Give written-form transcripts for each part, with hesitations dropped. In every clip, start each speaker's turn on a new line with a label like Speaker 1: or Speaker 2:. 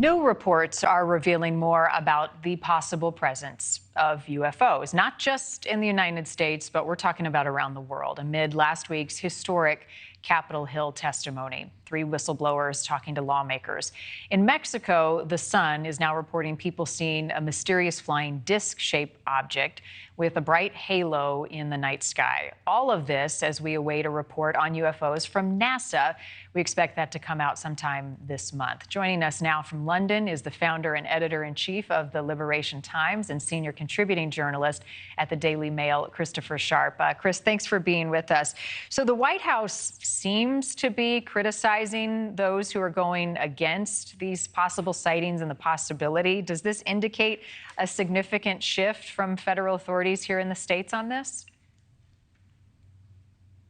Speaker 1: New reports are revealing more about the possible presence of UFOs, not just in the United States, but we're talking about around the world. Amid last week's historic Capitol Hill testimony, 3 whistleblowers talking to lawmakers. In Mexico, The Sun is now reporting people seeing a mysterious flying disc-shaped object with a bright halo in the night sky. All of this as we await a report on UFOs from NASA. We expect that to come out sometime this month. Joining us now from London is the founder and editor-in-chief of the Liberation Times and senior contributing journalist at the Daily Mail, Christopher Sharp. Chris, thanks for being with us. So the White House seems to be criticizing those who are going against these possible sightings and the possibility. Does this indicate a significant shift from federal authorities here in the States on this?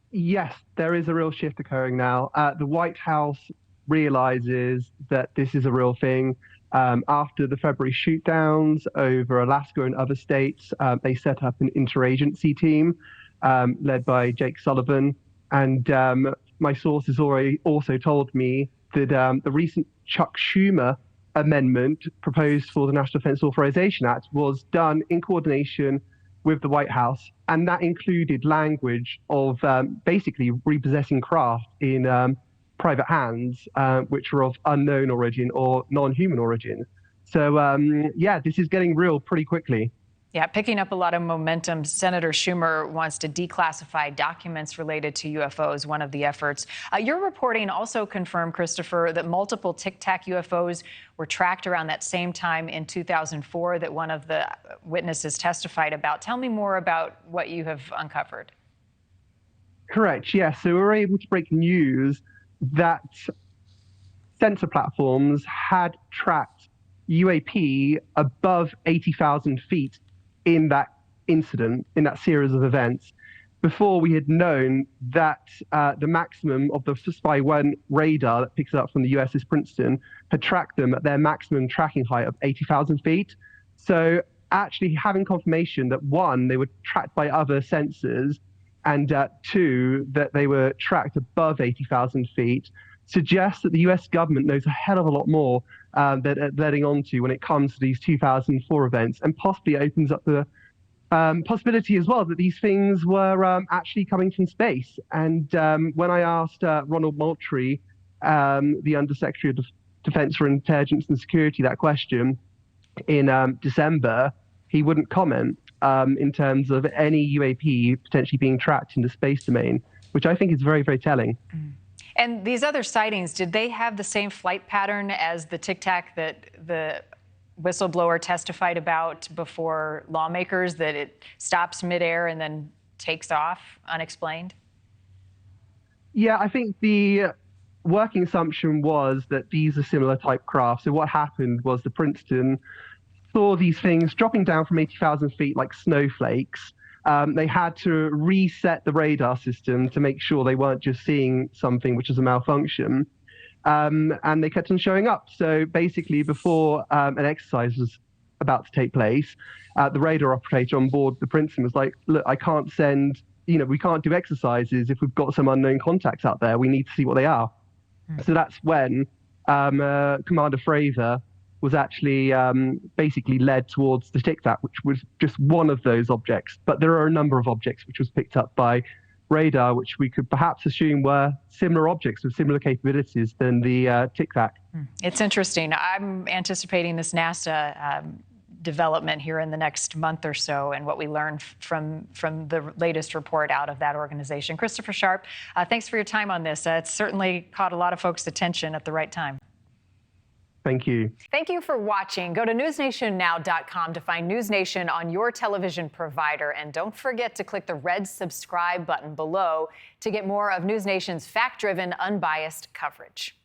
Speaker 2: Yes, there is a real shift occurring now. The White House realizes that this is a real thing. After the February shootdowns over Alaska and other states, they set up an interagency team led by Jake Sullivan. And my sources also told me that the recent Chuck Schumer amendment proposed for the National Defense Authorization Act was done in coordination with the White House. And that included language of basically repossessing craft in private hands, which were of unknown origin or non-human origin. So, yeah, this is getting real pretty quickly.
Speaker 1: Yeah, picking up a lot of momentum. Senator Schumer wants to declassify documents related to UFOs, one of the efforts. Your reporting also confirmed, Christopher, that multiple Tic Tac UFOs were tracked around that same time in 2004 that one of the witnesses testified about. Tell me more about what you have uncovered.
Speaker 2: Correct, yes. So we were able to break news that sensor platforms had tracked UAP above 80,000 feet in that incident, in that series of events, before we had known that the maximum of the Spy-1 radar that picks it up from the USS Princeton had tracked them at their maximum tracking height of 80,000 feet. So actually having confirmation that, 1, they were tracked by other sensors, and 2, that they were tracked above 80,000 feet, suggests that the US government knows a hell of a lot more that they're letting on to when it comes to these 2004 events, and possibly opens up the possibility as well that these things were actually coming from space. And when I asked Ronald Moultrie, the Undersecretary of Defense for Intelligence and Security, that question in December, he wouldn't comment in terms of any UAP potentially being tracked in the space domain, which I think is very, very telling.
Speaker 1: And these other sightings, did they have the same flight pattern as the Tic Tac that the whistleblower testified about before lawmakers, that it stops midair and then takes off unexplained?
Speaker 2: Yeah, I think the working assumption was that these are similar type craft. So what happened was the Princeton saw these things dropping down from 80,000 feet like snowflakes. They had to reset the radar system to make sure they weren't just seeing something which is a malfunction. And they kept on showing up. So basically, before an exercise was about to take place, the radar operator on board the Princeton was like, look, I can't send, we can't do exercises if we've got some unknown contacts out there. We need to see what they are. So that's when Commander Fravor was actually basically led towards the Tic Tac, which was just one of those objects. But there are a number of objects which was picked up by radar, which we could perhaps assume were similar objects with similar capabilities than the Tic Tac.
Speaker 1: It's interesting. I'm anticipating this NASA development here in the next month or so, and what we learned from the latest report out of that organization. Christopher Sharp, thanks for your time on this. It's certainly caught a lot of folks' attention at the right time.
Speaker 2: Thank you.
Speaker 1: Thank you for watching. Go to newsnationnow.com to find NewsNation on your television provider. And don't forget to click the red subscribe button below to get more of NewsNation's fact-driven, unbiased coverage.